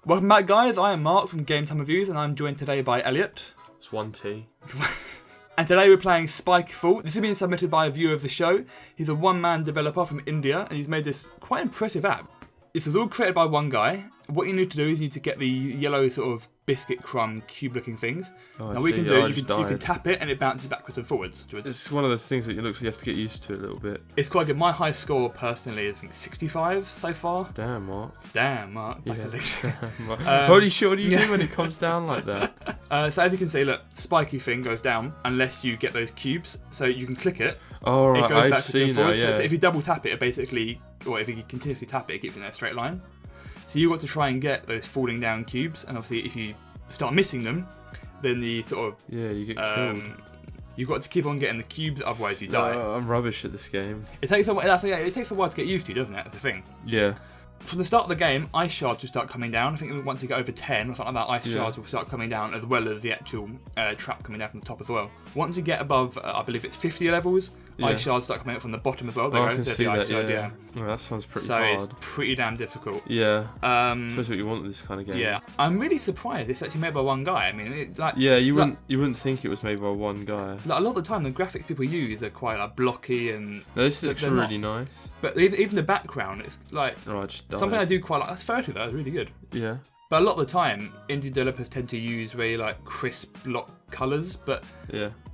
Welcome back, guys. I am Mark from Game Time Reviews, and I'm joined today by Elliot. It's 1T. And today we're playing Spiky Fall. This has been submitted by a viewer of the show. He's a one-man developer from India, and he's made this quite impressive app. This was all created by one guy. What you need to do is you need to get the yellow sort of biscuit crumb cube-looking things. Oh, and what you can do, you can tap it, and it bounces backwards and forwards. It's one of those things that you have to get used to a little bit. It's quite good. My high score, personally, is I think 65 so far. Damn, Mark. Damn, Mark. Holy shit, what do you do when it comes down like that? So as you can see, look, spiky thing goes down unless you get those cubes. So you can click it. Oh, right, it goes I back see to now, yeah. So if you double tap it, basically, or if you continuously tap it, it keeps it in a straight line. So you've got to try and get those falling down cubes, and obviously if you start missing them, then the sort of... Yeah, you get killed. You've got to keep on getting the cubes, otherwise you die. I'm rubbish at this game. It takes a while to get used to, doesn't it? That's the thing. Yeah. From the start of the game, ice shards will start coming down. I think once you get over 10 or something like that, ice shards will start coming down, as well as the actual trap coming down from the top as well. Once you get above, I believe it's 50 levels, ice shards start coming out from the bottom as well. I can see that, yeah. Oh, that sounds pretty hard. So it's pretty damn difficult. Yeah. That's what you want with this kind of game. Yeah. I'm really surprised it's actually made by one guy. I mean, you wouldn't think it was made by one guy. Like, a lot of the time, the graphics people use are quite blocky and... No, this looks really nice. But even the background, it's like... Oh, I just died. Something I do quite like. That's photo though, it's really good. Yeah. But a lot of the time, indie developers tend to use very crisp block colours, but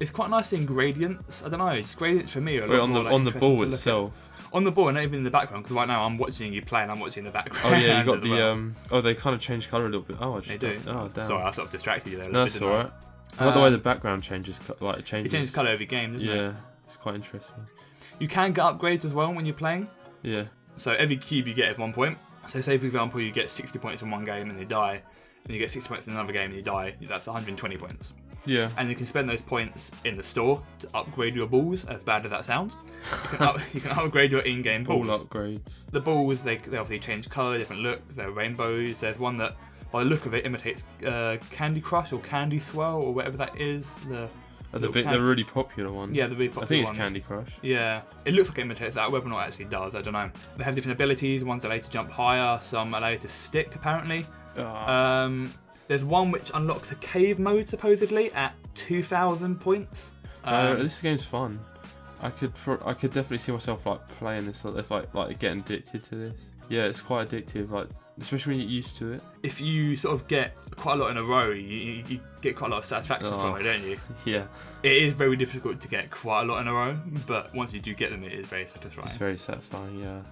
it's quite nice in gradients. I don't know, it's gradients for me are a lot more on the ball itself. On the ball and not even in the background, because right now I'm watching you play and I'm watching the background. Oh yeah, you got the they kind of change colour a little bit. Oh, they do. Oh damn. Sorry, I sort of distracted you there. No, that's alright. I like the way the background changes. It changes colour every game, doesn't it? Yeah, it's quite interesting. You can get upgrades as well when you're playing. Yeah. So every cube you get is 1 point. So say for example you get 60 points in one game and you die, and you get 60 points in another game and you die, that's 120 points. Yeah. And you can spend those points in the store to upgrade your balls, as bad as that sounds. You can upgrade your in-game balls. Ball upgrades. The balls, they obviously change colour, different look, they're rainbows. There's one that, by the look of it, imitates Candy Crush or Candy Swirl or whatever that is. The really popular one. Yeah, the really popular one. I think it's Candy Crush. Yeah. It looks like it imitates that, whether or not it actually does, I don't know. They have different abilities, one's allow you to jump higher, some allow you to stick, apparently. There's one which unlocks a cave mode, supposedly, at 2,000 points. This game's fun. I could definitely see myself playing this, if getting addicted to this. Yeah, it's quite addictive, especially when you're used to it. If you sort of get quite a lot in a row, you get quite a lot of satisfaction from it, don't you? Yeah. It is very difficult to get quite a lot in a row, but once you do get them, it is very satisfying. It's very satisfying, yeah.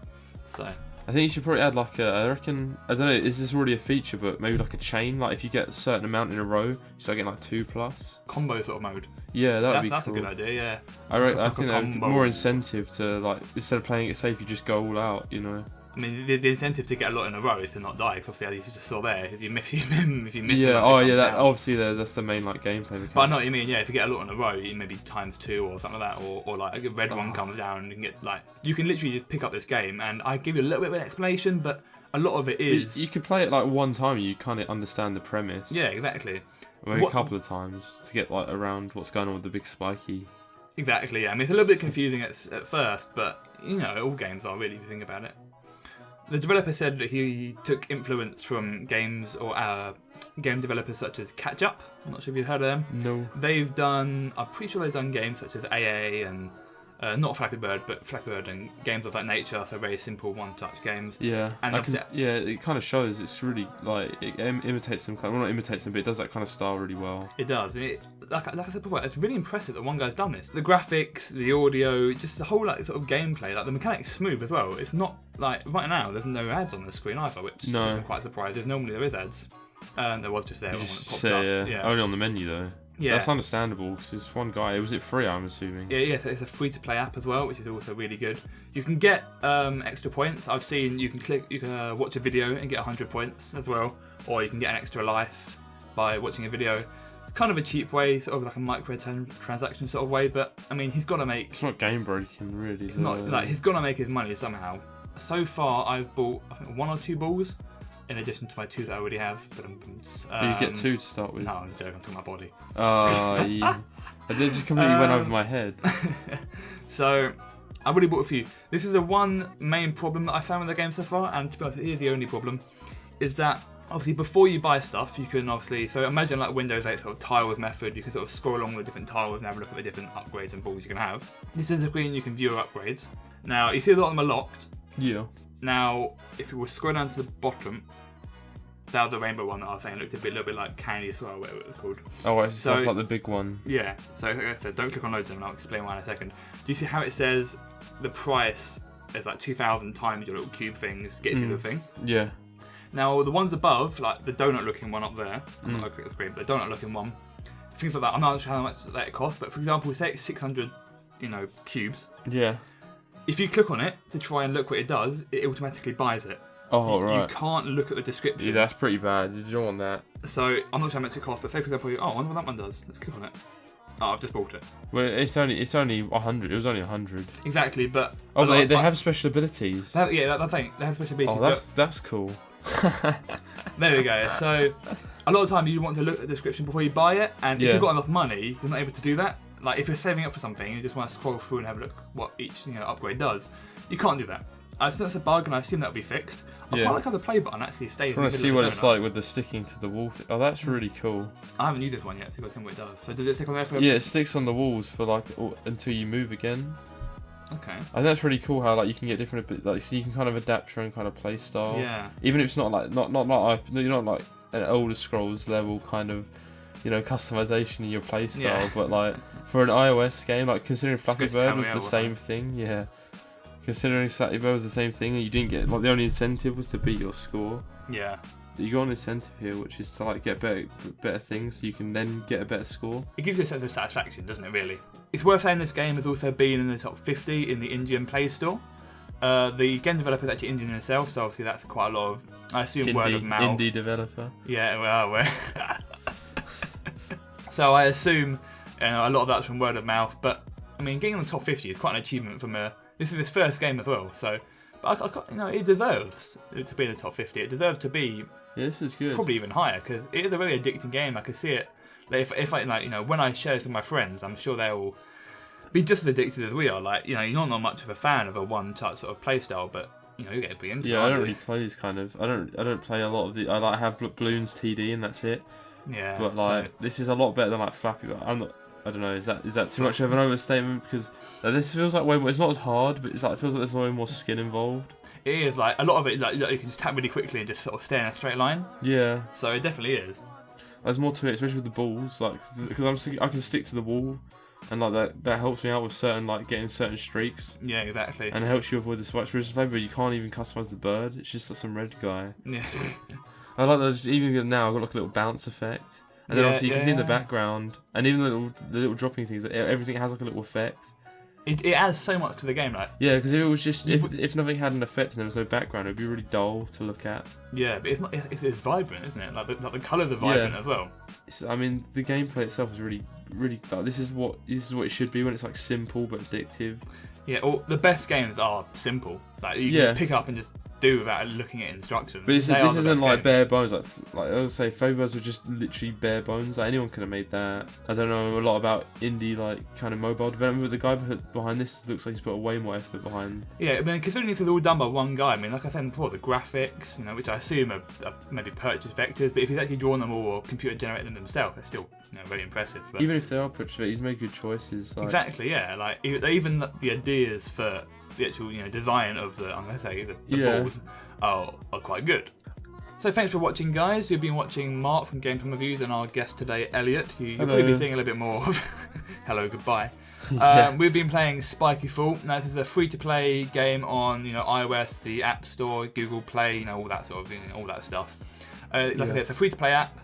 So... I think you should probably add I don't know, is this already a feature, but maybe a chain, if you get a certain amount in a row, you start getting 2+. Combo sort of mode. Yeah, that's cool. That's a good idea, yeah. I think there's more incentive to, instead of playing it safe, you just go all out, you know. I mean, the incentive to get a lot in a row is to not die, because obviously as you just saw there, if you miss obviously that's the main gameplay mechanic. But I know what you mean, yeah, if you get a lot in a row, maybe ×2 or something like that, or a red one comes down and you can get, you can literally just pick up this game, and I give you a little bit of an explanation, but a lot of it is... You could play it one time and you kind of understand the premise. Yeah, exactly. Maybe a couple of times to get around what's going on with the big spiky. Exactly, yeah. I mean, it's a little bit confusing at first, but, all games are really, if you think about it. The developer said that he took influence from games or game developers such as KetchApp. I'm not sure if you've heard of them. No. I'm pretty sure they've done games such as AA and not Flappy Bird, but Flappy Bird and games of that nature. So very simple one-touch games. Yeah. And it kind of shows. It's really it imitates them. Well, not imitates them, but it does that kind of style really well. It does. Like I said before, it's really impressive that one guy's done this. The graphics, the audio, just the whole sort of gameplay. The mechanic's smooth as well. It's not right now. There's no ads on the screen either, which I'm quite surprised. Normally there is ads. There was just there. Yeah. Only on the menu though. Yeah. That's understandable because it's one guy. Was it free? I'm assuming. Yeah. So it's a free-to-play app as well, which is also really good. You can get extra points. I've seen you can watch a video and get 100 points as well, or you can get an extra life by watching a video. It's kind of a cheap way, sort of like a micro-transaction sort of way, but I mean, he's got to make... It's not game-breaking, really. It's not, he's got to make his money somehow. So far, I've bought, I think, 1 or 2 balls, in addition to my 2 that I already have. But you get 2 to start with? No, I'm joking, I'm talking my body. Oh, yeah. It just completely went over my head. So, I've already bought a few. This is the one main problem that I found with the game so far, and to be honest, it is the only problem, is that obviously before you buy stuff, you can obviously, so imagine like Windows 8 sort of tiles method, you can sort of scroll along the different tiles and have a look at the different upgrades and balls you can have. This is a screen you can view your upgrades. Now, you see a lot of them are locked. Yeah. Now, if you were to scroll down to the bottom, that was the rainbow one that I was saying, looked a little bit like candy as well, whatever it was called. Oh, right, so it's like the big one. Yeah, so like I said, don't click on loads of them, and I'll explain why in a second. Do you see how it says the price is like 2,000 times your little cube things gets you the thing? Yeah. Now, the ones above, like the donut looking one up there, I'm not going to click the screen, but the donut looking one, things like that, I'm not sure how much that it costs, but for example, say it's 600, cubes. Yeah. If you click on it to try and look what it does, it automatically buys it. Oh, right. You can't look at the description. Yeah, that's pretty bad. You don't want that. So, I'm not sure how much it costs, but say for example, I wonder what that one does. Let's click on it. Oh, I've just bought it. Well, it's only 100. It was only 100. Exactly, but... Oh, they have special abilities. That's the thing. They have special abilities. Oh, that's cool. There we go. So, a lot of time you want to look at the description before you buy it, and if you've got enough money, you're not able to do that. Like, if you're saving up for something, and you just want to scroll through and have a look what each upgrade does, you can't do that. I think that's a bug, and I assume that'll be fixed. I quite like how the play button actually stays. I want to see what it's like with the sticking to the wall. Oh, that's really cool. I haven't used this one yet, so I've got to tell what it does. So does it stick on there for? Yeah, it sticks on the walls for like until you move again. Okay. I think that's really cool how like you can get different so you can kind of adapt your own kind of play style. Yeah. Even if it's not like you're not like an Elder Scrolls level kind of customization in your play style, but like for an iOS game, like considering Flappy Bird was the same thing, yeah. Considering Flappy Bird was the same thing, and you didn't get like the only incentive was to beat your score. Yeah. You got an incentive here, which is to like get better things, so you can then get a better score. It gives you a sense of satisfaction, doesn't it? Really. It's worth saying this game has also been in the top 50 in the Indian Play Store. The game developer is actually Indian himself, so obviously that's quite a lot of, I assume, word of mouth. Indie developer. Yeah, well. So I assume a lot of that's from word of mouth, but I mean, getting in the top 50 is quite an achievement from this is his first game as well, so but it deserves to be in the top 50. It deserves to be this is good. Probably even higher, because it is a very addicting game. I can see it. Like if I when I share this with my friends, I'm sure they'll be just as addicted as we are. Like you're not much of a fan of a one-touch sort of play style, but you get pretty into it. Yeah, I don't really play these kind of. I don't play a lot of the. I like have Bloons TD and that's it. Yeah. But like this is a lot better than like Flappy Bird. I don't know. Is that too much of an overstatement? Because this feels like way more. It's not as hard, but it feels like there's way more skill involved. It is like a lot of it. Like you can just tap really quickly and just sort of stay in a straight line. Yeah. So it definitely is. There's more to it, especially with the balls. Like because I can stick to the wall, and like that helps me out with getting certain streaks. Yeah, exactly. And it helps you avoid the spikes. Whereas Flappy Bird, you can't even customize the bird. It's just like some red guy. Yeah. I like that. Even now, I've got like a little bounce effect. And then obviously you can see in the background, and even the little dropping things, everything has like a little effect. It adds so much to the game, like. Yeah, because if it was just if nothing had an effect and there was no background, it'd be really dull to look at. Yeah, but it's not. It's vibrant, isn't it? Like the colours are vibrant as well. I mean, the gameplay itself is really like this is what it should be when it's like simple but addictive. Yeah, the best games are simple. Like you can pick up and just do without looking at instructions. But this isn't like bare bones. Like I would say, Flappy Birds were just literally bare bones. Like anyone could have made that. I don't know a lot about indie like kind of mobile development, but the guy behind this looks like he's put way more effort behind. Yeah, I mean, considering this is all done by one guy. I mean, like I said before, the graphics, which I assume are maybe purchased vectors, but if he's actually drawn them all or computer generated them himself, they're still very impressive. But even if they are purchased vectors, he's made good choices. Like... Exactly, yeah. Like even the ideas for the actual design of the balls are quite good. So thanks for watching, guys. You've been watching Mark from Gameplay Reviews and our guest today, Elliot. You'll probably be seeing a little bit more of hello, goodbye. We've been playing Spiky Fall. Now this is a free-to-play game on iOS, the App Store, Google Play, all that sort of all that stuff. I said, it's a free-to-play app.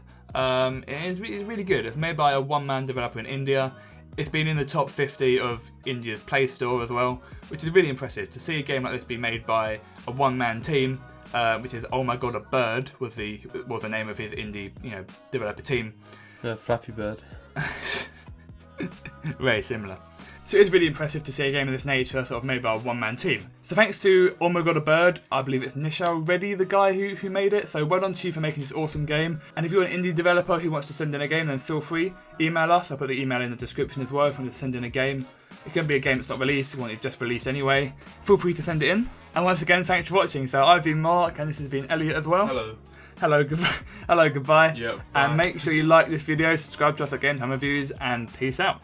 It's really good. It's made by a one-man developer in India. It's been in the top 50 of India's Play Store as well, which is really impressive to see a game like this be made by a one-man team, which is OMGABIRD was the name of his indie developer team. Flappy Bird. Very similar. So it's really impressive to see a game of this nature sort of made by a one-man team. So thanks to OMGABIRD, I believe it's Nishal Reddy, the guy who made it. So well done to you for making this awesome game. And if you're an indie developer who wants to send in a game, then feel free, email us. I'll put the email in the description as well if you want to send in a game. It can be a game that's not released, one you've just released anyway. Feel free to send it in. And once again, thanks for watching. So I've been Mark, and this has been Elliot as well. Hello. hello, goodbye. Hello, goodbye. Yep. And make sure you like this video, subscribe to us again, Home Reviews, and peace out.